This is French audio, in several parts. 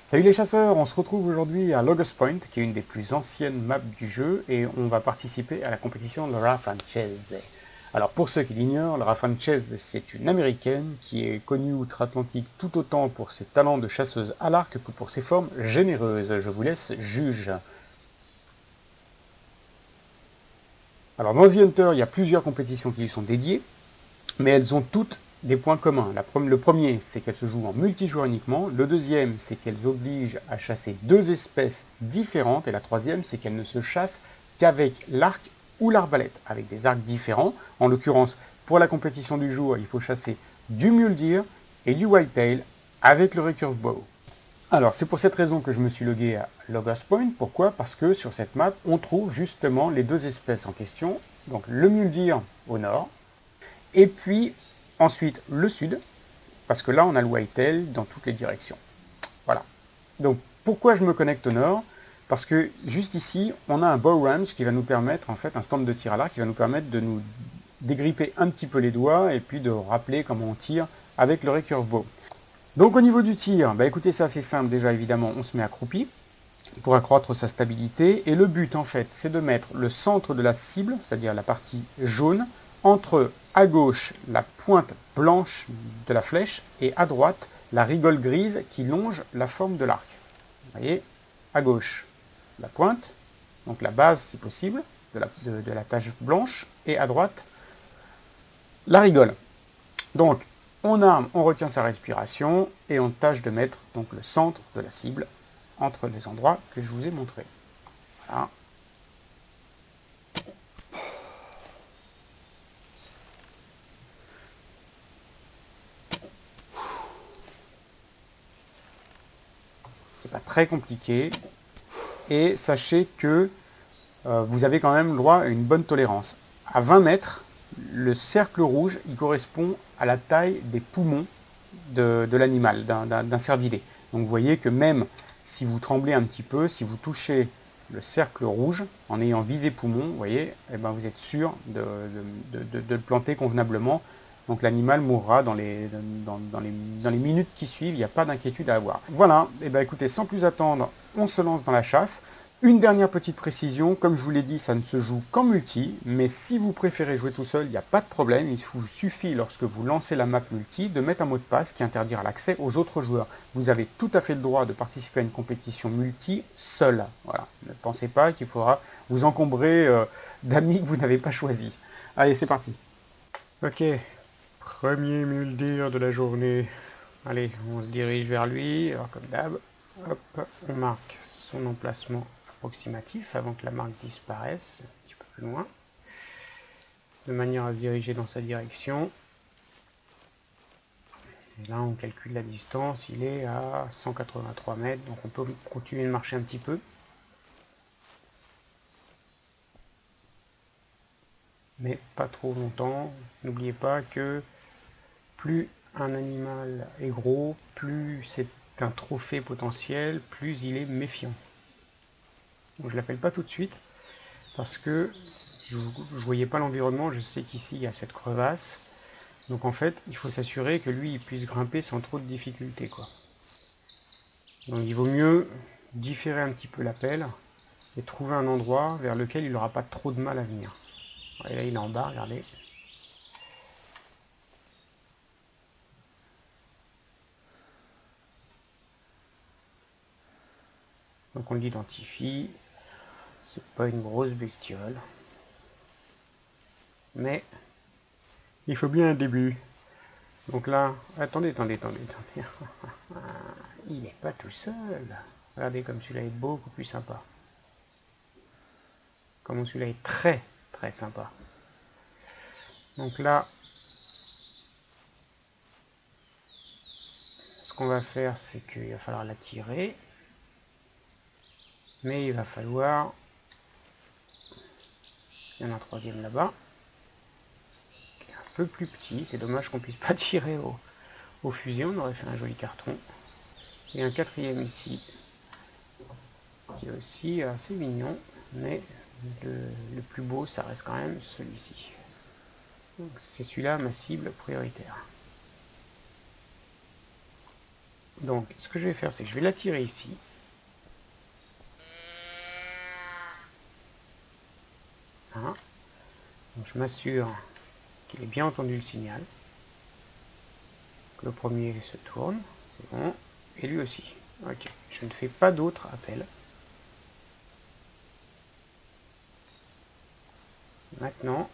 Salut les chasseurs, on se retrouve aujourd'hui à Loggers Point, qui est une des plus anciennes maps du jeu, et on va participer à la compétition de Laura Franchise. Alors pour ceux qui l'ignorent, Laura Franchise, c'est une américaine qui est connue outre-Atlantique tout autant pour ses talents de chasseuse à l'arc que pour ses formes généreuses. Je vous laisse juge. Alors dans The Hunter, il y a plusieurs compétitions qui lui sont dédiées, mais elles ont toutes des points communs. Le premier, c'est qu'elles se jouent en multijoueur uniquement. Le deuxième, c'est qu'elles obligent à chasser deux espèces différentes. Et la troisième, c'est qu'elles ne se chassent qu'avec l'arc ou l'arbalète, avec des arcs différents. En l'occurrence, pour la compétition du jour, il faut chasser du mule deer et du whitetail avec le recurve bow. Alors, c'est pour cette raison que je me suis logué à Loggers Point. Pourquoi? Parce que sur cette map, on trouve justement les deux espèces en question. Donc, le mule deer au nord, et puis ensuite le sud, parce que là on a le whitetail dans toutes les directions. Voilà. Donc pourquoi je me connecte au nord? Parce que juste ici, on a un bow range qui va nous permettre, en fait, un stand de tir à l'arc qui va nous permettre de nous dégripper un petit peu les doigts et puis de rappeler comment on tire avec le recurve bow. Donc au niveau du tir, bah écoutez, c'est assez simple. Déjà évidemment, on se met accroupi pour accroître sa stabilité. Et le but, en fait, c'est de mettre le centre de la cible, c'est-à-dire la partie jaune, entre à gauche la pointe blanche de la flèche et à droite la rigole grise qui longe la forme de l'arc. Vous voyez, à gauche la pointe, donc la base si possible, de la tache blanche, et à droite la rigole. Donc on arme, on retient sa respiration et on tâche de mettre donc le centre de la cible entre les endroits que je vous ai montrés. Voilà. C'est pas très compliqué. Et sachez que vous avez quand même le droit à une bonne tolérance. À 20 mètres, le cercle rouge, il correspond à la taille des poumons de l'animal, d'un cervidé. Donc vous voyez que même si vous tremblez un petit peu, si vous touchez le cercle rouge en ayant visé poumon, vous voyez, eh ben vous êtes sûr de le planter convenablement. Donc l'animal mourra dans les minutes qui suivent, il n'y a pas d'inquiétude à avoir. Voilà, et ben écoutez, sans plus attendre, on se lance dans la chasse. Une dernière petite précision, comme je vous l'ai dit, ça ne se joue qu'en multi, mais si vous préférez jouer tout seul, il n'y a pas de problème, il vous suffit lorsque vous lancez la map multi de mettre un mot de passe qui interdira l'accès aux autres joueurs. Vous avez tout à fait le droit de participer à une compétition multi seul. Voilà. Ne pensez pas qu'il faudra vous encombrer d'amis que vous n'avez pas choisis. Allez, c'est parti. Ok, premier mule deer de la journée. Allez, on se dirige vers lui, alors comme d'hab, hop, on marque son emplacement approximatif avant que la marque disparaisse, un petit peu plus loin, de manière à se diriger dans sa direction. Et là, on calcule la distance, il est à 183 mètres, donc on peut continuer de marcher un petit peu. Mais pas trop longtemps. N'oubliez pas que plus un animal est gros, plus c'est un trophée potentiel, plus il est méfiant. Donc, je ne l'appelle pas tout de suite, parce que je ne voyais pas l'environnement, je sais qu'ici il y a cette crevasse. Donc en fait, il faut s'assurer que lui, il puisse grimper sans trop de difficultés, quoi. Donc il vaut mieux différer un petit peu l'appel et trouver un endroit vers lequel il n'aura pas trop de mal à venir. Et là, il est en bas, regardez. Donc on l'identifie. C'est pas une grosse bestiole. Mais il faut bien un début. Donc là, attendez. Il n'est pas tout seul. Regardez comme celui-là est beaucoup plus sympa. Comme celui-là est très très sympa. Donc là, ce qu'on va faire, c'est qu'il va falloir la tirer. Mais il va falloir... Il y en a un troisième là-bas. Un peu plus petit. C'est dommage qu'on puisse pas tirer au fusil. On aurait fait un joli carton. Et un quatrième ici. Qui est aussi assez mignon. Mais le plus beau, ça reste quand même celui-ci. Donc c'est celui-là ma cible prioritaire. Donc, ce que je vais faire, c'est que je vais la tirer ici. Hein. Donc, je m'assure qu'il ait bien entendu le signal. Que le premier se tourne, c'est bon. Et lui aussi. Ok, je ne fais pas d'autres appels. Maintenant,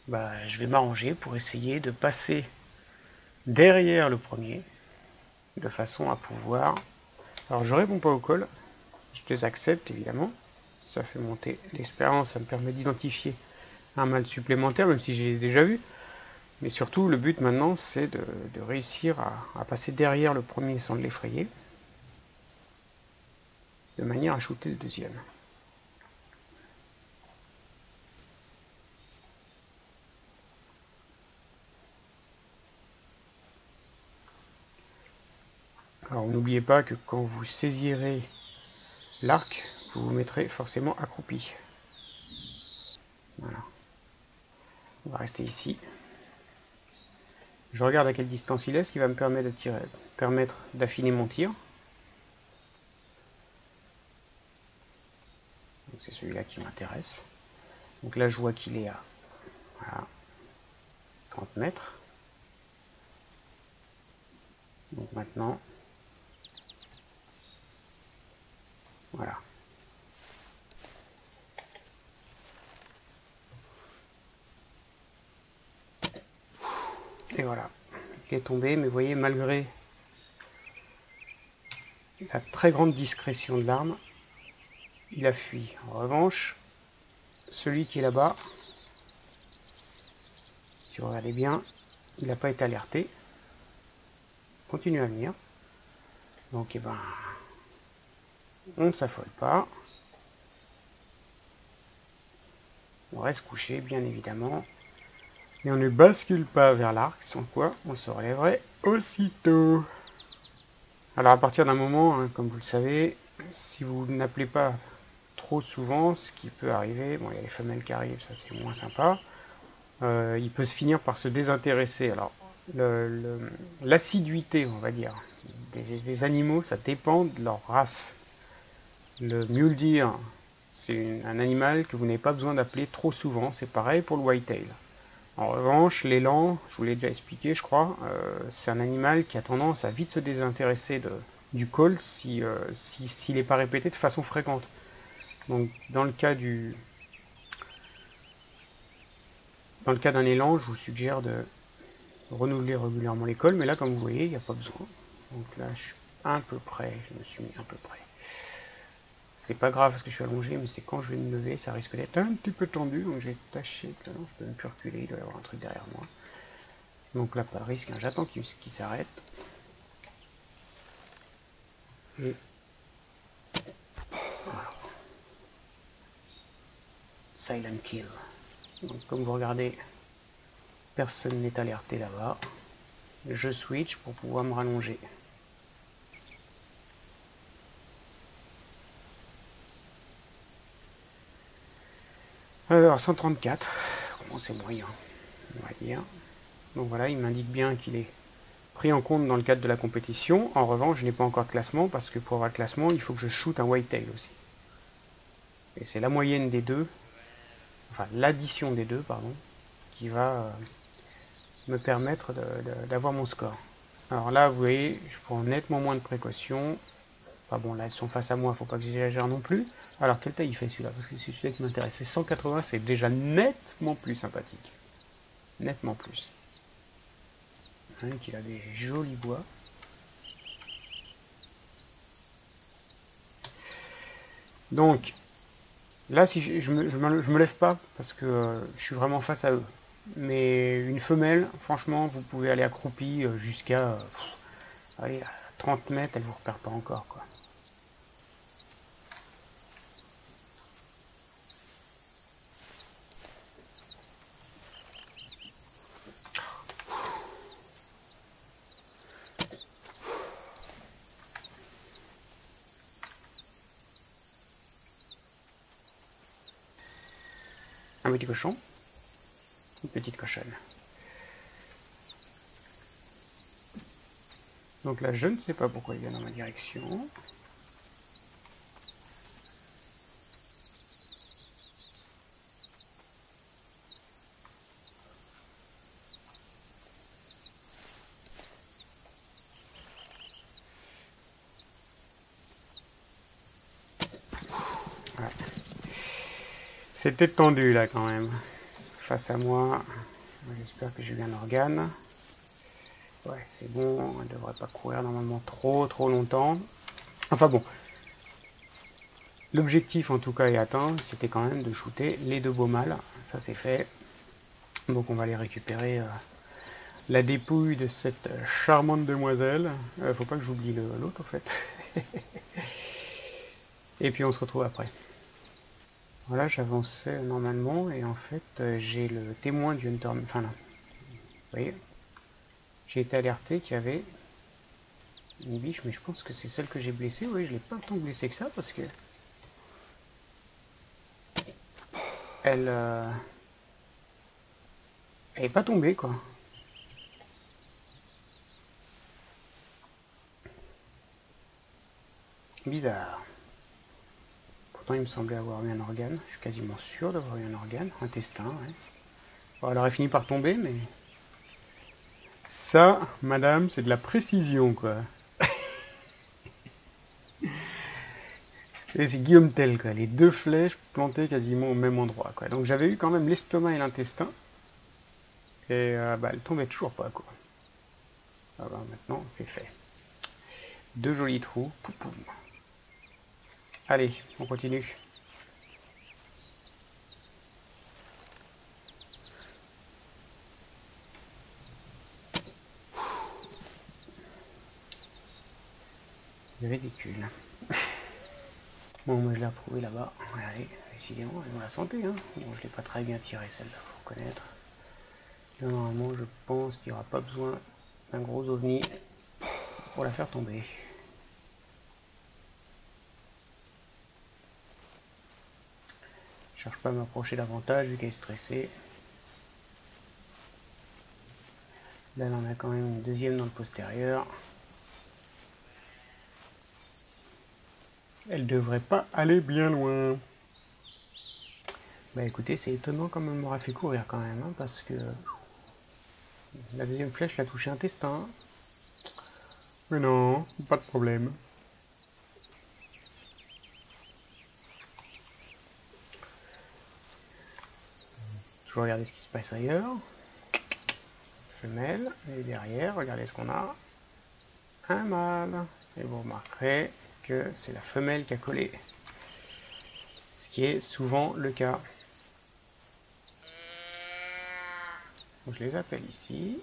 je vais m'arranger pour essayer de passer derrière le premier, de façon à pouvoir... Alors je réponds pas au call, je les accepte évidemment, ça fait monter l'expérience, ça me permet d'identifier un mal supplémentaire, même si j'ai déjà vu, mais surtout le but maintenant c'est de réussir à passer derrière le premier sans l'effrayer, de manière à shooter le deuxième. Alors n'oubliez pas que quand vous saisirez l'arc, vous vous mettrez forcément accroupi. Voilà. On va rester ici. Je regarde à quelle distance il est, ce qui va me permettre de tirer, permettre d'affiner mon tir. C'est celui-là qui m'intéresse. Donc là, je vois qu'il est à voilà, 30 mètres. Donc maintenant, voilà. Et voilà. Il est tombé, mais vous voyez, malgré la très grande discrétion de l'arme, il a fui. En revanche, celui qui est là-bas, si vous regardez bien, il n'a pas été alerté. Il continue à venir. Donc, eh ben, on ne s'affole pas. On reste couché, bien évidemment. Et on ne bascule pas vers l'arc, sans quoi on se relèverait aussitôt. Alors à partir d'un moment, hein, comme vous le savez, si vous n'appelez pas trop souvent, ce qui peut arriver, bon il y a les femelles qui arrivent, ça c'est moins sympa, il peut se finir par se désintéresser. Alors l'assiduité, on va dire, des animaux, ça dépend de leur race. Le mule deer, c'est un animal que vous n'avez pas besoin d'appeler trop souvent, c'est pareil pour le whitetail. En revanche, l'élan, je vous l'ai déjà expliqué, je crois, c'est un animal qui a tendance à vite se désintéresser du call s'il n'est pas répété de façon fréquente. Donc, dans le cas d'un élan, je vous suggère de renouveler régulièrement les calls, mais là, comme vous voyez, il n'y a pas besoin. Donc là, je suis un peu près, je me suis mis un peu près. C'est pas grave parce que je suis allongé, mais c'est quand je vais me lever, ça risque d'être un petit peu tendu, donc j'ai tâché, je peux même plus reculer, il doit y avoir un truc derrière moi. Donc là, pas de risque, hein. J'attends qu'il s'arrête. Et voilà. Silent kill. Donc comme vous regardez, personne n'est alerté là-bas. Je switch pour pouvoir me rallonger. Alors 134, bon, c'est moyen, on va dire. Donc voilà, il m'indique bien qu'il est pris en compte dans le cadre de la compétition. En revanche, je n'ai pas encore de classement parce que pour avoir le classement, il faut que je shoote un whitetail aussi. Et c'est la moyenne des deux, enfin l'addition des deux, pardon, qui va me permettre d'avoir mon score. Alors là, vous voyez, je prends nettement moins de précautions. Enfin bon, là, elles sont face à moi, faut pas que j'exagère non plus. Alors, quelle taille il fait celui-là? Parce que c'est celui-là qui m'intéresse. C'est 180, c'est déjà nettement plus sympathique. Nettement plus. Hein, qu'il a des jolis bois. Donc, là, si je me lève pas, parce que je suis vraiment face à eux. Mais une femelle, franchement, vous pouvez aller accroupi jusqu'à allez, 30 mètres, elle vous repère pas encore, quoi. Un petit cochon. Une petite cochonne. Donc là, je ne sais pas pourquoi il vient dans ma direction. Ouais. C'était tendu là quand même. Face à moi, j'espère que j'ai bien l'organe. Ouais, c'est bon, elle devrait pas courir normalement trop longtemps. Enfin bon, l'objectif en tout cas est atteint, c'était quand même de shooter les deux beaux mâles. Ça c'est fait. Donc on va aller récupérer la dépouille de cette charmante demoiselle. Faut pas que j'oublie l'autre en fait. Et puis on se retrouve après. Voilà, j'avançais normalement et en fait j'ai le témoin du Hunter. Enfin là, vous voyez, j'ai été alerté qu'il y avait une biche, mais je pense que c'est celle que j'ai blessée. Oui, je l'ai pas tant blessée que ça parce que elle est pas tombée quoi. Bizarre. Pourtant il me semblait avoir eu un organe. Je suis quasiment sûr d'avoir eu un organe, un intestin. Ouais. Bon, elle aurait fini par tomber, mais ça, madame, c'est de la précision quoi. Et c'est Guillaume Tell, quoi. Les deux flèches plantées quasiment au même endroit, quoi. Donc j'avais eu quand même l'estomac et l'intestin. Et bah, elle tombait toujours pas, quoi. Ah bah, maintenant, c'est fait. Deux jolis trous. Poum, poum. Allez, on continue. C'est ridicule. Bon, moi je l'ai retrouvé là-bas. Allez, décidément, elle a la santé, hein. Bon, je l'ai pas très bien tiré celle-là, faut reconnaître. Et normalement, je pense qu'il n'y aura pas besoin d'un gros ovni pour la faire tomber. Je cherche pas à m'approcher davantage vu qu'elle est stressée. Là, elle en a quand même une deuxième dans le postérieur. Elle devrait pas aller bien loin. Bah écoutez, c'est étonnant comme elle m'aura fait courir quand même, hein, parce que la deuxième flèche l'a touché intestin. Mais non, pas de problème. Je vais regarder ce qui se passe ailleurs. Femelle, et derrière, regardez ce qu'on a. Un mâle. Et vous remarquerez que c'est la femelle qui a collé. Ce qui est souvent le cas. Donc, je les appelle ici.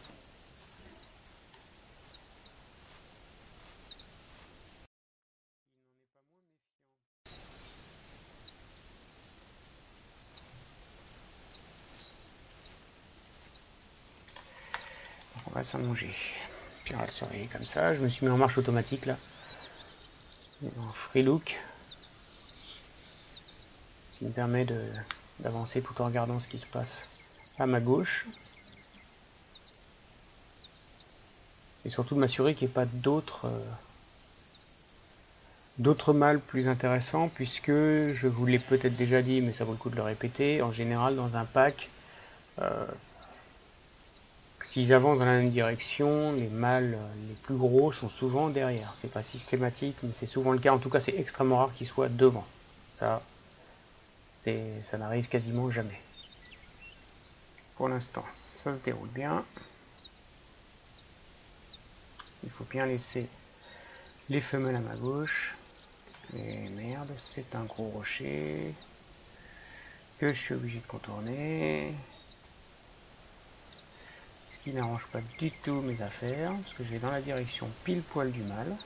Donc, on va s'allonger. Puis on va le surveiller comme ça. Je me suis mis en marche automatique là. En free look. Qui me permet d'avancer tout en regardant ce qui se passe à ma gauche. Et surtout de m'assurer qu'il n'y ait pas d'autres mâles plus intéressants, puisque je vous l'ai peut-être déjà dit, mais ça vaut le coup de le répéter, en général dans un pack, s'ils avancent dans la même direction, les mâles les plus gros sont souvent derrière. C'est pas systématique, mais c'est souvent le cas. En tout cas, c'est extrêmement rare qu'ils soient devant. Ça n'arrive quasiment jamais. Pour l'instant, ça se déroule bien. Il faut bien laisser les femelles à ma gauche. Et merde, c'est un gros rocher que je suis obligé de contourner. Ce qui n'arrange pas du tout mes affaires, parce que je vais dans la direction pile poil du mâle,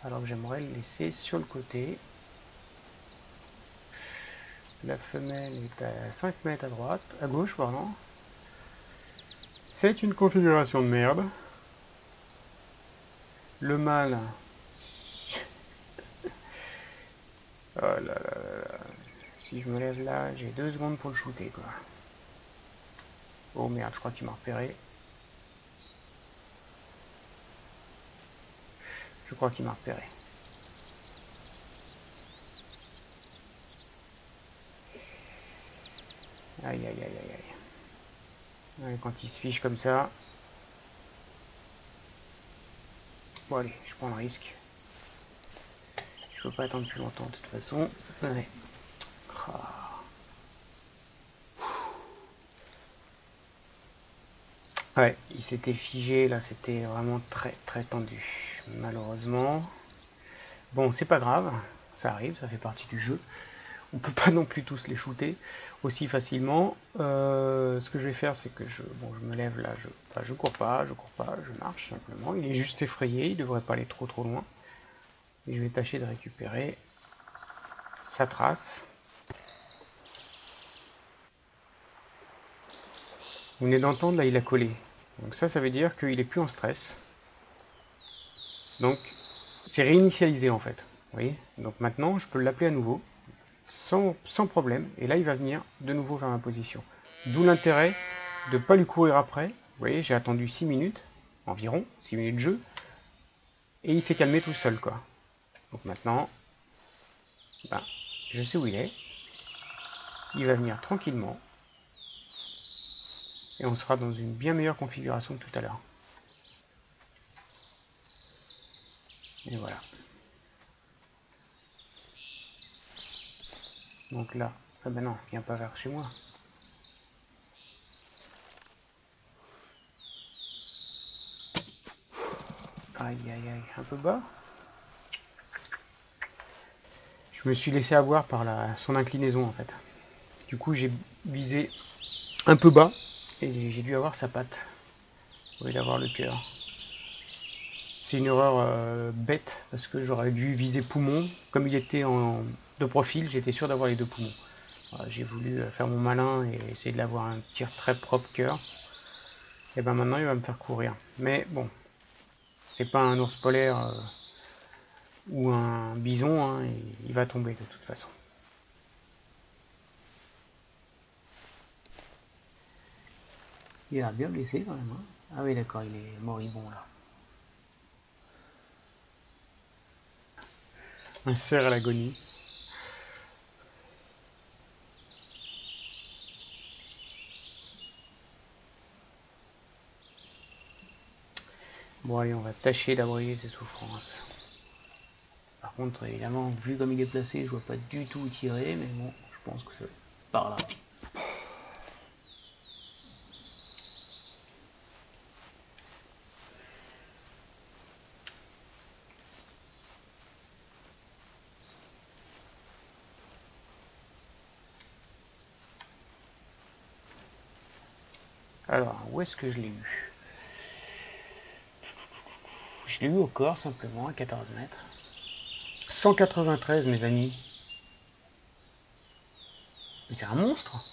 alors que j'aimerais le laisser sur le côté. La femelle est à 5 mètres à droite, à gauche, pardon. C'est une configuration de merde. Le mâle... Oh là là là là. Si je me lève là, j'ai 2 secondes pour le shooter, quoi. Oh merde, je crois qu'il m'a repéré. Je crois qu'il m'a repéré. Aïe aïe aïe aïe aïe. Ouais, quand il se fiche comme ça. Bon allez, je prends le risque. Je peux pas attendre plus longtemps de toute façon. Ouais. Ah. Ouais, il s'était figé là, c'était vraiment très très tendu. Malheureusement. Bon, c'est pas grave, ça arrive, ça fait partie du jeu. On peut pas non plus tous les shooter aussi facilement. Ce que je vais faire, c'est que je me lève là, je cours pas, je marche simplement. Il est juste effrayé, il devrait pas aller trop loin. Et je vais tâcher de récupérer sa trace. Vous venez d'entendre, là il a collé. Donc ça veut dire qu'il est plus en stress. Donc c'est réinitialisé en fait. Vous voyez. Donc maintenant je peux l'appeler à nouveau. Sans problème. Et là il va venir de nouveau vers ma position. D'où l'intérêt de ne pas lui courir après. Vous voyez, j'ai attendu 6 minutes, environ, 6 minutes de jeu. Et il s'est calmé tout seul quoi. Donc maintenant, ben, je sais où il est. Il va venir tranquillement. Et on sera dans une bien meilleure configuration que tout à l'heure. Et voilà. Donc là, ah ben non, viens pas vers chez moi. Aïe aïe aïe, un peu bas. Je me suis laissé avoir par son inclinaison en fait. Du coup j'ai visé un peu bas et j'ai dû avoir sa patte au lieu d'avoir le cœur. C'est une erreur bête parce que j'aurais dû viser poumon. Comme il était de profil, j'étais sûr d'avoir les deux poumons. Voilà, j'ai voulu faire mon malin et essayer de l'avoir un tir très propre cœur. Et ben maintenant il va me faire courir. Mais bon, c'est pas un ours polaire ou un bison, hein, il va tomber de toute façon. Il a bien blessé quand même. Hein. Ah oui d'accord, il est moribond là. Un cerf à l'agonie. Bon allez, on va tâcher d'abréger ses souffrances. Par contre, évidemment, vu comme il est placé, je vois pas du tout où tirer, mais bon, je pense que c'est par là. Alors, où est-ce que je l'ai eu? Je l'ai eu au corps, simplement, à 14 mètres. 193, mes amis. Mais c'est un monstre.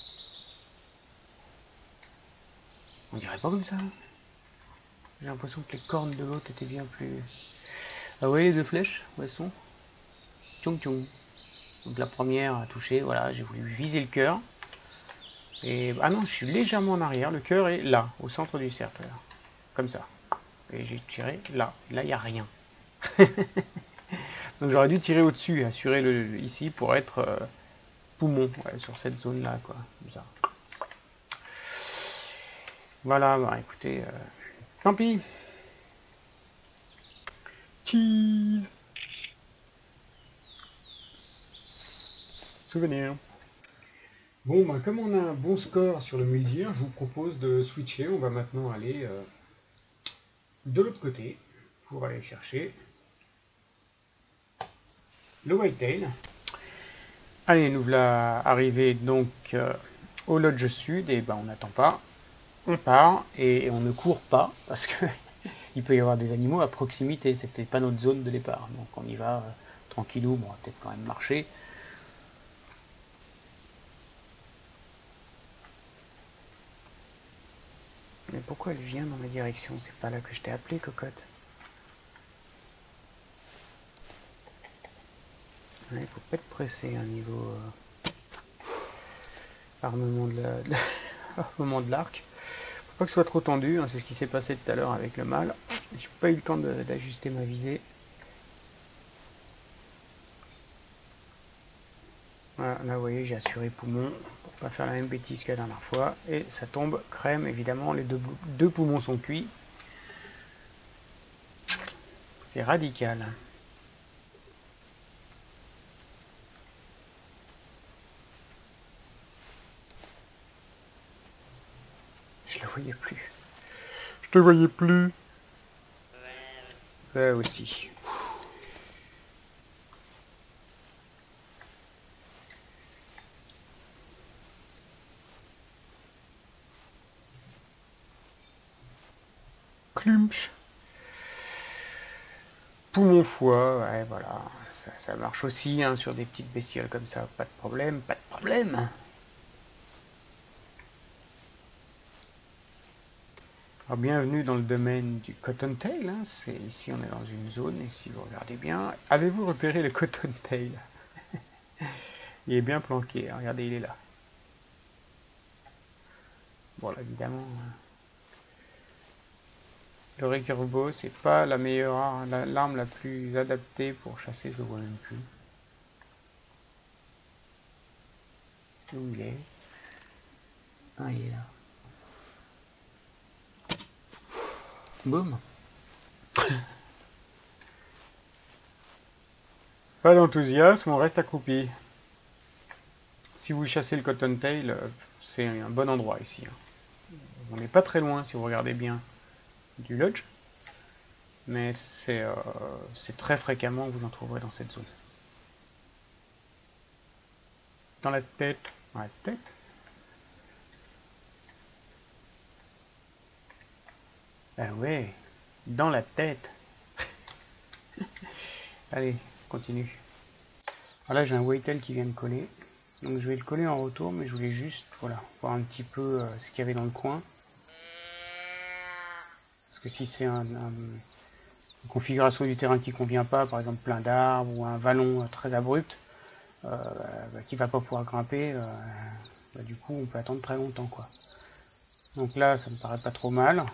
On dirait pas comme ça. J'ai l'impression que les cornes de l'autre étaient bien plus... Ah oui, les deux flèches, où elles sont? Tchong tchong. Donc la première a touché, voilà, j'ai voulu viser le cœur. Et ah non, je suis légèrement en arrière, le cœur est là, au centre du cercle, là. Comme ça. Et j'ai tiré là, là il n'y a rien. Donc j'aurais dû tirer au-dessus, assurer ici pour être poumon, ouais, sur cette zone-là, quoi. Comme ça. Voilà, bah écoutez, tant pis. Cheese. Souvenir. Bon, bah, comme on a un bon score sur le muldir, je vous propose de switcher. On va maintenant aller de l'autre côté pour aller chercher le whitetail. Allez, nous voilà arrivés donc au lodge sud et ben on n'attend pas, on part et on ne court pas parce que il peut y avoir des animaux à proximité, c'était pas notre zone de départ, donc on y va tranquillou, bon on va peut-être quand même marcher. Mais pourquoi elle vient dans ma direction? C'est pas là que je t'ai appelé, cocotte. Il faut pas être pressé à un niveau armement de la Armement de l'arc. Faut pas que ce soit trop tendu, hein, c'est ce qui s'est passé tout à l'heure avec le mâle. J'ai pas eu le temps d'ajuster ma visée. Voilà, là vous voyez, j'ai assuré poumon pour pas faire la même bêtise que la dernière fois. Et ça tombe crème, évidemment, les deux poumons sont cuits. C'est radical. Je le voyais plus. Je te voyais plus. Aussi. Clumps. Poumon foie, ouais, voilà. Ça marche aussi hein, sur des petites bestioles comme ça. Pas de problème, pas de problème. Alors, bienvenue dans le domaine du cottontail. Hein. Ici, on est dans une zone, et si vous regardez bien, avez-vous repéré le cottontail? Il est bien planqué, hein. Regardez, il est là. Bon, là, évidemment, le recurvo, c'est pas la meilleure l'arme la plus adaptée pour chasser, je le vois même plus. Où il est? Ah, il est là. Boum. Pas d'enthousiasme, on reste accroupi. Si vous chassez le cottontail, c'est un bon endroit ici. Hein. On n'est pas très loin si vous regardez bien du lodge, mais c'est très fréquemment que vous en trouverez dans cette zone. Dans la tête, Ah ouais, dans la tête. Allez, continue. Voilà, j'ai un whitetail qui vient de coller. Donc je vais le coller en retour, mais je voulais juste voilà, voir un petit peu ce qu'il y avait dans le coin. Parce que si c'est une configuration du terrain qui ne convient pas, par exemple plein d'arbres ou un vallon très abrupt, qui ne va pas pouvoir grimper, du coup on peut attendre très longtemps quoi. Donc là ça me paraît pas trop mal.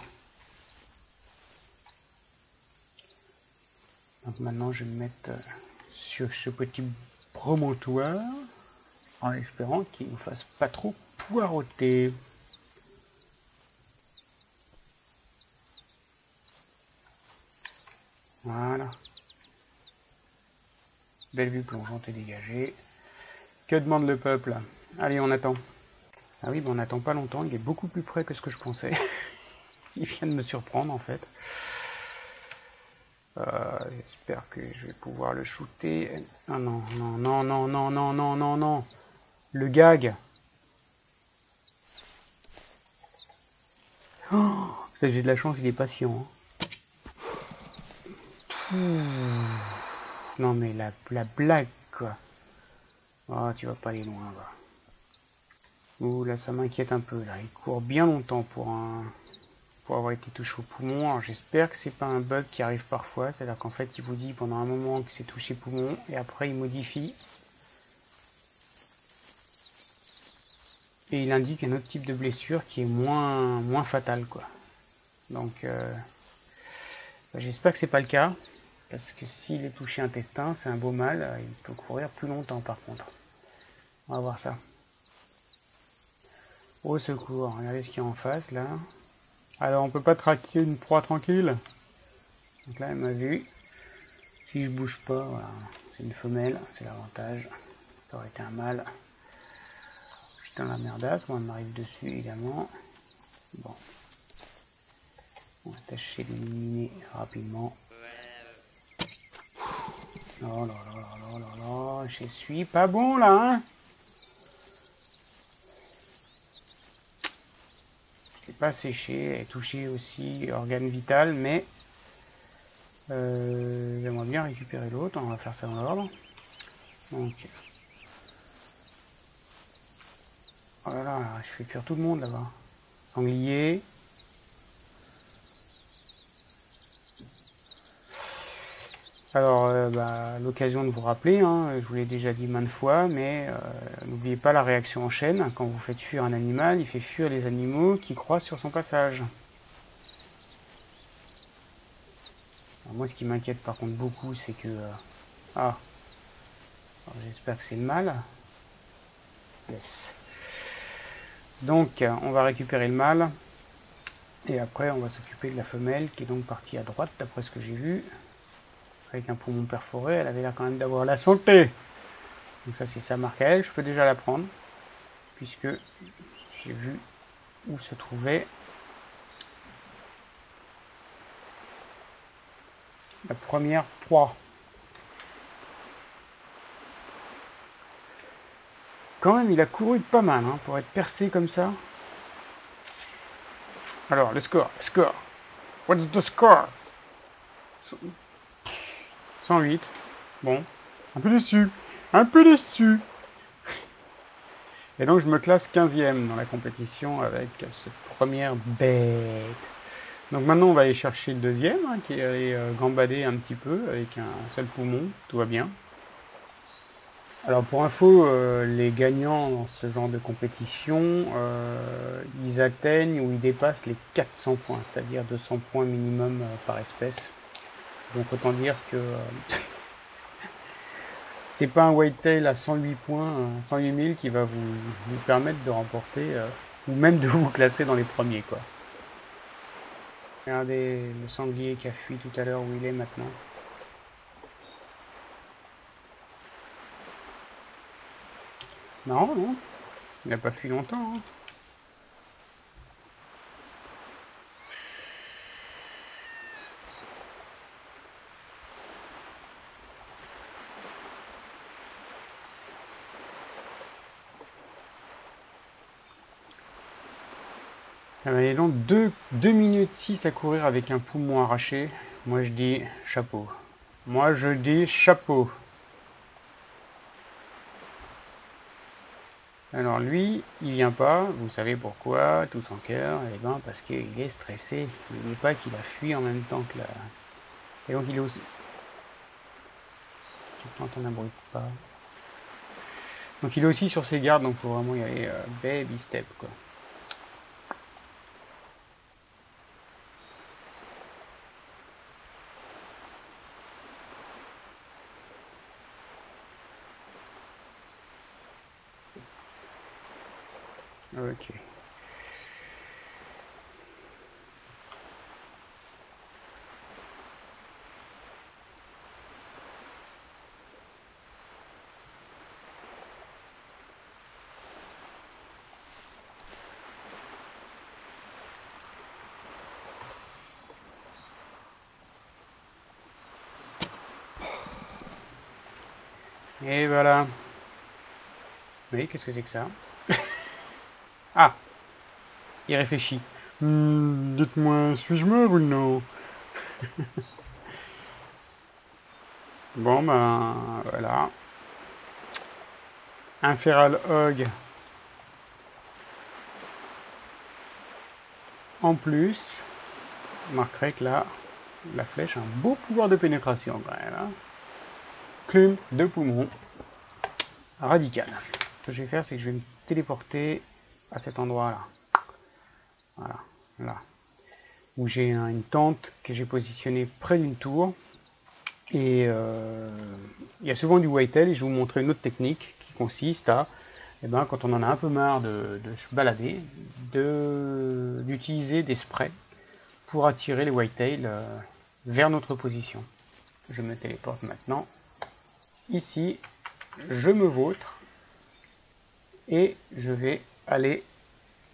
Donc maintenant je vais me mettre sur ce petit promontoire en espérant qu'il ne fasse pas trop poireauter. Voilà. Belle vue plongeante et dégagée. Que demande le peuple? Allez, on attend. Ah oui, on n'attend pas longtemps, il est beaucoup plus près que ce que je pensais. Il vient de me surprendre en fait. J'espère que je vais pouvoir le shooter. Ah non, non, non, non, non, non, non, non, non. Le gag. Oh, j'ai de la chance, il est patient. Non mais la blague quoi. Oh, tu vas pas aller loin va. Ouh là ça m'inquiète un peu là. Il court bien longtemps pour avoir été touché au poumon. Alors j'espère que c'est pas un bug qui arrive parfois. C'est-à-dire qu'en fait il vous dit pendant un moment que c'est touché poumon et après il modifie. Et il indique un autre type de blessure qui est moins fatal quoi. Donc j'espère que c'est pas le cas. Parce que s'il est touché intestin, c'est un beau mal. Il peut courir plus longtemps par contre. On va voir ça. Au secours, regardez ce qu'il y a en face là. Alors on peut pas traquer une proie tranquille. Donc là elle m'a vu. Si je bouge pas, voilà. C'est une femelle, c'est l'avantage. Ça aurait été un mâle. Putain la merdasse, moi elle m'arrive dessus également. Bon. On va tâcher d'éliminer rapidement. Oh là là là là là là, je suis pas bon là hein. Je l'ai pas séché, elle est touchée aussi, organe vital, mais j'aimerais bien récupérer l'autre, on va faire ça dans l'ordre. Donc, oh là là, je fais cuire tout le monde là-bas. Sanglier. Alors, l'occasion de vous rappeler, hein, je vous l'ai déjà dit maintes fois, mais n'oubliez pas la réaction en chaîne. Quand vous faites fuir un animal, il fait fuir les animaux qui croisent sur son passage. Alors, moi, ce qui m'inquiète par contre beaucoup, c'est que... j'espère que c'est le mâle. Yes. Donc, on va récupérer le mâle. Et après, on va s'occuper de la femelle, qui est donc partie à droite, d'après ce que j'ai vu. Avec un poumon perforé, elle avait l'air quand même d'avoir la santé. Donc ça, c'est sa marque à elle. Je peux déjà la prendre, puisque j'ai vu où se trouvait la première proie. Quand même, il a couru pas mal, hein, pour être percé comme ça. Alors, le score. What's the score? 108. Bon, un peu déçu. Et donc, je me classe 15e dans la compétition avec cette première bête. Donc maintenant, on va aller chercher le deuxième, hein, qui est allé gambader un petit peu avec un seul poumon. Tout va bien. Alors pour info, les gagnants dans ce genre de compétition, ils atteignent ou ils dépassent les 400 points, c'est-à-dire 200 points minimum par espèce. Donc autant dire que c'est pas un whitetail à 108 points, 108 000 qui va vous permettre de remporter, ou même de vous classer dans les premiers, quoi. Regardez le sanglier qui a fui tout à l'heure, où il est maintenant. Non, non, il n'a pas fui longtemps, hein. Et donc 2 minutes 6 à courir avec un poumon arraché. Moi je dis chapeau. Alors lui, il vient pas, vous savez pourquoi, tout en cœur, et ben parce qu'il est stressé. N'oubliez pas qu'il a fui en même temps que la... Et donc il est aussi... Tu entends un bruit pas. Donc il est aussi sur ses gardes, donc il faut vraiment y aller baby step, quoi. Ok. Et voilà. Oui, qu'est-ce que c'est que ça? Ah, il réfléchit. Dites-moi, suis-je mort ou non? Bon, ben, voilà. Un feral hog. En plus, vous remarquerez que là, la flèche a un beau pouvoir de pénétration quand même, hein. Clume de poumon. Radical. Ce que je vais faire, c'est que je vais me téléporter à cet endroit-là. Voilà, là. Où j'ai une tente que j'ai positionnée près d'une tour. Et il y a souvent du whitetail, et je vais vous montrer une autre technique qui consiste à, quand on en a un peu marre de se balader, d'utiliser des sprays pour attirer les whitetails vers notre position. Je me téléporte maintenant ici, je me vautre et je vais aller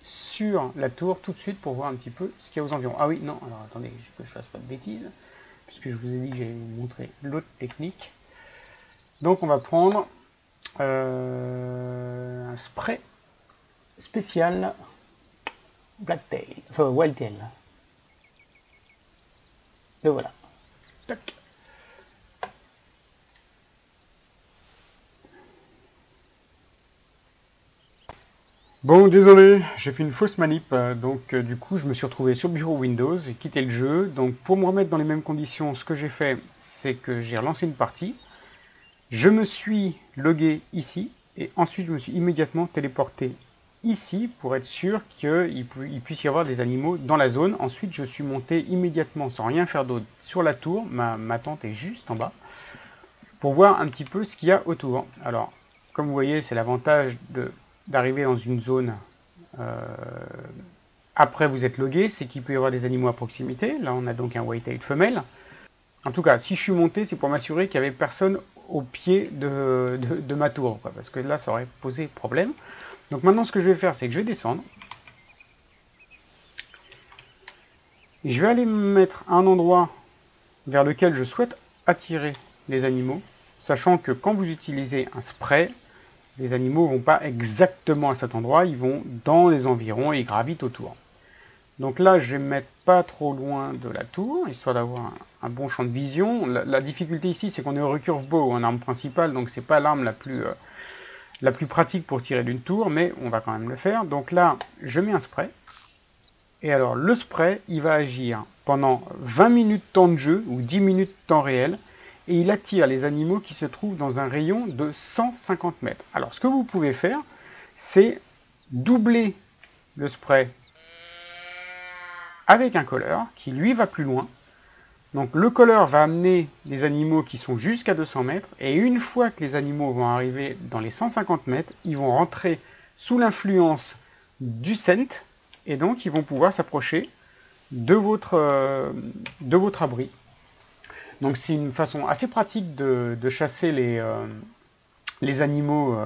sur la tour tout de suite pour voir un petit peu ce qu'il y a aux environs. Ah oui, non, alors attendez, que je fasse pas de bêtises, puisque je vous ai dit que j'allais vous montrer l'autre technique. Donc on va prendre un spray spécial blacktail, enfin wildtail. Et voilà. Tac. Bon, désolé, j'ai fait une fausse manip, donc du coup je me suis retrouvé sur bureau Windows, j'ai quitté le jeu. Donc pour me remettre dans les mêmes conditions, ce que j'ai fait, c'est que j'ai relancé une partie, je me suis logué ici, et ensuite je me suis immédiatement téléporté ici pour être sûr qu'il puisse y avoir des animaux dans la zone. Ensuite je suis monté immédiatement sans rien faire d'autre sur la tour, ma tente est juste en bas, pour voir un petit peu ce qu'il y a autour. Alors, comme vous voyez, c'est l'avantage d'arriver dans une zone après vous êtes logué, c'est qu'il peut y avoir des animaux à proximité. Là, on a donc un white-tailed femelle. En tout cas, si je suis monté, c'est pour m'assurer qu'il n'y avait personne au pied de ma tour, quoi, parce que là, ça aurait posé problème. Donc maintenant, ce que je vais faire, c'est que je vais descendre. Je vais aller me mettre à un endroit vers lequel je souhaite attirer les animaux, sachant que quand vous utilisez un spray, les animaux ne vont pas exactement à cet endroit, ils vont dans les environs et ils gravitent autour. Donc là, je vais me mettre pas trop loin de la tour, histoire d'avoir un bon champ de vision. La difficulté ici, c'est qu'on est au recurve bow, en arme principale, donc c'est pas l'arme la plus pratique pour tirer d'une tour, mais on va quand même le faire. Donc là, je mets un spray. Et alors, le spray, il va agir pendant 20 minutes temps de jeu, ou 10 minutes temps réel, et il attire les animaux qui se trouvent dans un rayon de 150 mètres. Alors, ce que vous pouvez faire, c'est doubler le spray avec un colleur qui lui va plus loin. Donc le colleur va amener les animaux qui sont jusqu'à 200 mètres et une fois que les animaux vont arriver dans les 150 mètres, ils vont rentrer sous l'influence du scent et donc ils vont pouvoir s'approcher de votre abri. Donc c'est une façon assez pratique de chasser les animaux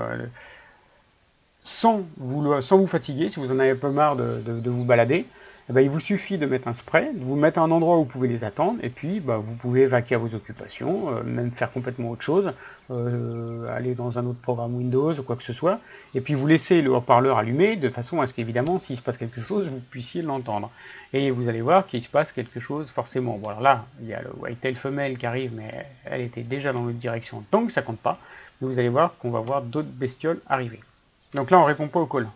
sans vous fatiguer. Si vous en avez un peu marre de vous balader, eh ben, il vous suffit de mettre un spray, de vous mettre à un endroit où vous pouvez les attendre, et puis vous pouvez vaquer à vos occupations, même faire complètement autre chose, aller dans un autre programme Windows ou quoi que ce soit, et puis vous laissez le haut-parleur allumé, de façon à ce qu'évidemment, s'il se passe quelque chose, vous puissiez l'entendre. Et vous allez voir qu'il se passe quelque chose forcément. Bon alors là, il y a le white-tail femelle qui arrive, mais elle était déjà dans l'autre direction, donc ça compte pas. Mais vous allez voir qu'on va voir d'autres bestioles arriver. Donc là, on ne répond pas au call.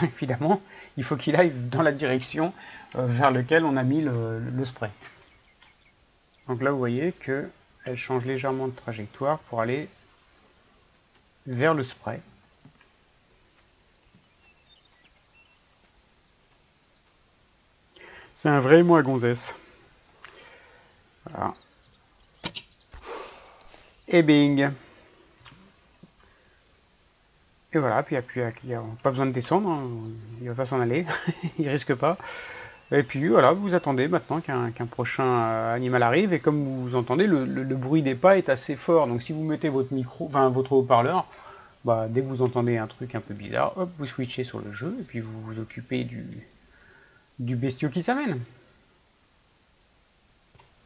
Évidemment, il faut qu'il aille dans la direction vers laquelle on a mis le spray. Donc là, vous voyez qu'elle change légèrement de trajectoire pour aller vers le spray. C'est un vrai moi gonzesse. Voilà. Et bing. Et voilà, puis il n'y a pas besoin de descendre, hein, il va pas s'en aller, il risque pas. Et puis voilà, vous attendez maintenant qu'un prochain animal arrive, et comme vous entendez, le bruit des pas est assez fort, donc si vous mettez votre micro, enfin votre haut-parleur, dès que vous entendez un truc un peu bizarre, hop, vous switchez sur le jeu, et puis vous vous occupez du bestiau qui s'amène.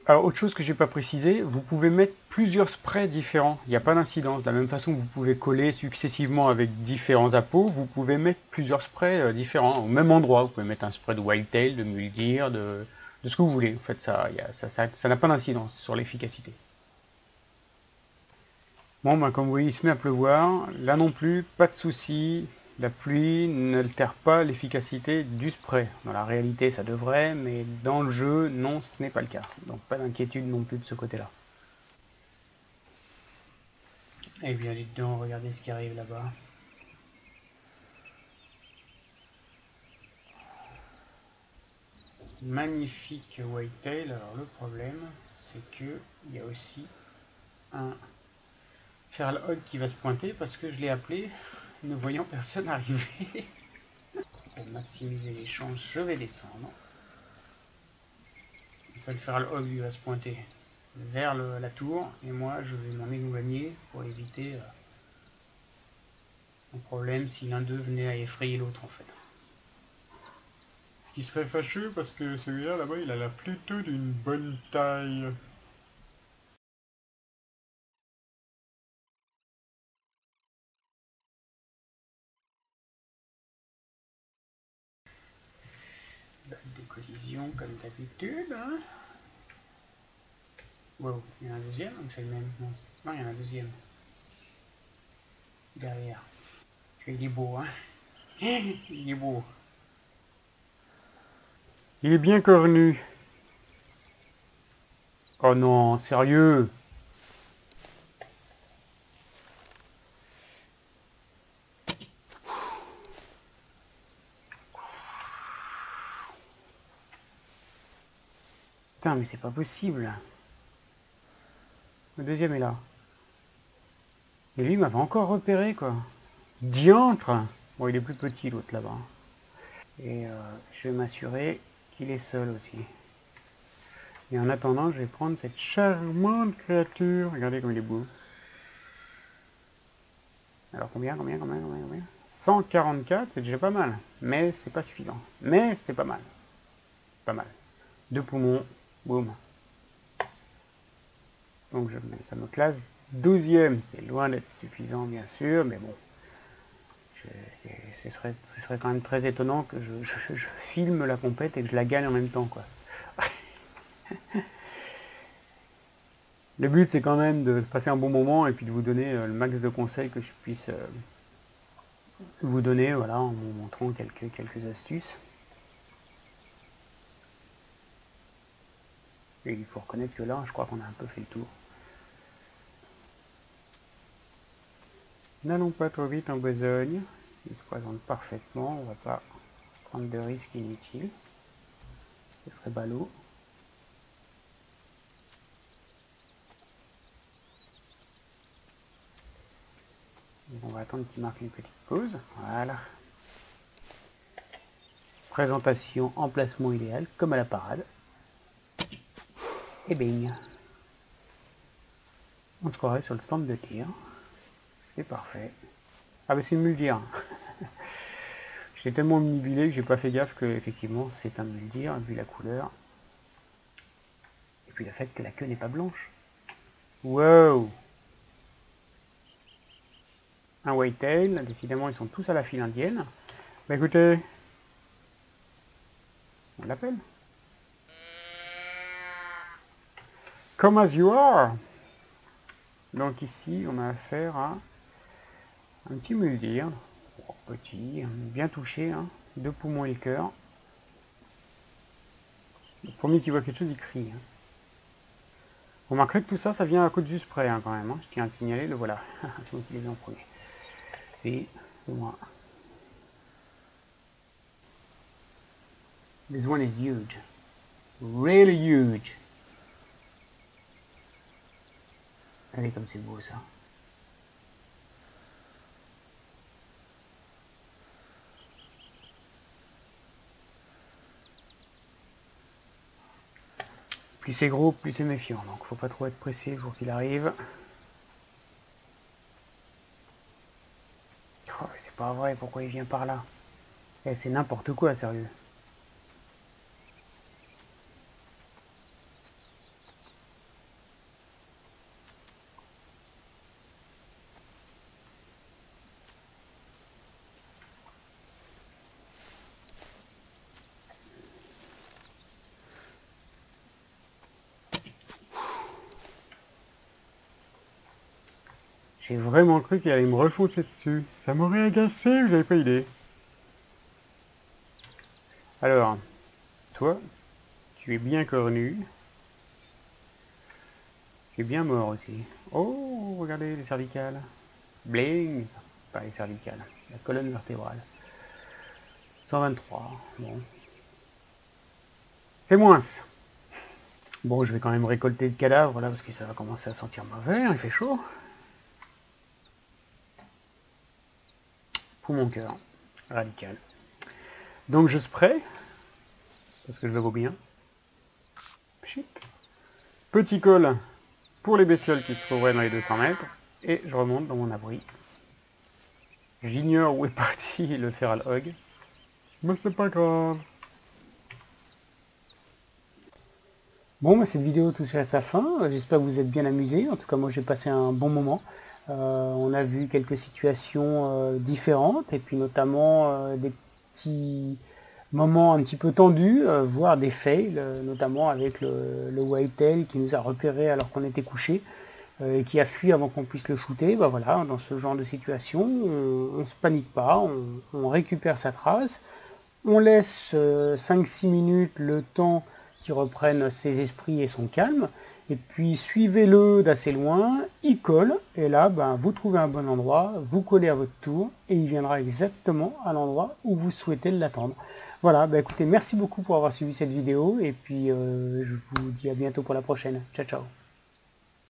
Alors, autre chose que je n'ai pas précisé, vous pouvez mettre plusieurs sprays différents. Il n'y a pas d'incidence. De la même façon que vous pouvez coller successivement avec différents appos, vous pouvez mettre plusieurs sprays différents au même endroit. Vous pouvez mettre un spray de whitetail, de mule deer, de ce que vous voulez. En fait, ça n'a pas d'incidence sur l'efficacité. Bon, comme vous voyez, il se met à pleuvoir. Là non plus, pas de souci. La pluie n'altère pas l'efficacité du spray. Dans la réalité, ça devrait, mais dans le jeu, non, ce n'est pas le cas. Donc pas d'inquiétude non plus de ce côté-là. Eh bien, dites donc, regardez ce qui arrive là-bas. Magnifique whitetail. Alors le problème, c'est que il y a aussi un feral hog qui va se pointer parce que je l'ai appelé, ne voyant personne arriver. Pour maximiser les chances, je vais descendre. Ça, le feral hog lui va se pointer vers la tour, et moi je vais m'en éloigner pour éviter un problème si l'un d'eux venait à effrayer l'autre en fait. Ce qui serait fâcheux parce que celui-là là-bas il a l'air plutôt d'une bonne taille. Balle de collision comme d'habitude. Hein. Wow, il y en a un deuxième ou c'est le même? Non, il y en a un deuxième. Derrière. Il est beau, hein. Il est beau. Il est bien cornu. Oh non, sérieux? Putain, mais c'est pas possible. Le deuxième est là. Et lui, il m'avait encore repéré, quoi. Diantre! Bon, il est plus petit, l'autre, là-bas. Et je vais m'assurer qu'il est seul aussi. Et en attendant, je vais prendre cette charmante créature. Regardez comme il est beau. Alors combien 144, c'est déjà pas mal. Mais c'est pas suffisant. Mais c'est pas mal. Pas mal. 2 poumons. Boum. Donc ça me classe 12e. C'est loin d'être suffisant, bien sûr. Mais bon. Ce serait quand même très étonnant que je filme la compète et que je la gagne en même temps, quoi. Le but, c'est quand même de passer un bon moment et puis de vous donner le max de conseils que je puisse vous donner, voilà, en vous montrant quelques astuces. Et il faut reconnaître que là, je crois qu'on a un peu fait le tour. N'allons pas trop vite en besogne. Il se présente parfaitement, on ne va pas prendre de risques inutiles. Ce serait ballot. On va attendre qu'il marque une petite pause. Voilà. Présentation, emplacement idéal, comme à la parade. Et bing. On se croirait sur le stand de tir. C'est parfait. Ah bah c'est une muldir. J'ai tellement omnibilé que j'ai pas fait gaffe que effectivement c'est un muldir, vu la couleur. Et puis le fait que la queue n'est pas blanche. Wow. Un whitetail, décidément ils sont tous à la file indienne. Bah écoutez, on l'appelle. Come as you are. Donc ici on a affaire à un petit muldir. Oh, petit, bien touché, hein. 2 poumons et le cœur. Le premier qui voit quelque chose il crie. Hein. Vous remarquerez que tout ça, ça vient à cause du spray hein, quand même. Hein. Je tiens à le signaler, le voilà. C'est moi qui l'ai vu en premier. C'est moi. This one is huge. Really huge. Allez, comme c'est beau ça. Plus c'est gros, plus c'est méfiant. Donc faut pas trop être pressé pour qu'il arrive. Oh, mais c'est pas vrai, pourquoi il vient par là? Eh, c'est n'importe quoi, sérieux. J'ai vraiment cru qu'il allait me refoncer dessus. Ça m'aurait agacé, j'avais pas idée. Alors, toi, tu es bien cornu. Tu es bien mort aussi. Oh, regardez les cervicales. Bling. Pas les cervicales, la colonne vertébrale. 123, bon. C'est moins. Bon, je vais quand même récolter le cadavre là parce que ça va commencer à sentir mauvais, il fait chaud. Pour mon cœur, radical. Donc je spray, parce que je le vaux bien. Chic. Petit col pour les bestioles qui se trouveraient dans les 200 mètres. Et je remonte dans mon abri. J'ignore où est parti le feral hog. Mais c'est pas grave. Bon, bah, cette vidéo touche à sa fin. J'espère que vous êtes bien amusés. En tout cas, moi j'ai passé un bon moment. On a vu quelques situations différentes et puis notamment des petits moments un petit peu tendus, voire des fails, notamment avec le whitetail qui nous a repéré alors qu'on était couché et qui a fui avant qu'on puisse le shooter. Bah voilà, dans ce genre de situation, on se panique pas, on récupère sa trace, on laisse 5-6 minutes le temps qu'il reprenne ses esprits et son calme. Et puis suivez-le d'assez loin, il colle, et là ben, vous trouvez un bon endroit, vous collez à votre tour, et il viendra exactement à l'endroit où vous souhaitez l'attendre. Voilà, ben, écoutez, merci beaucoup pour avoir suivi cette vidéo, et puis je vous dis à bientôt pour la prochaine. Ciao ciao.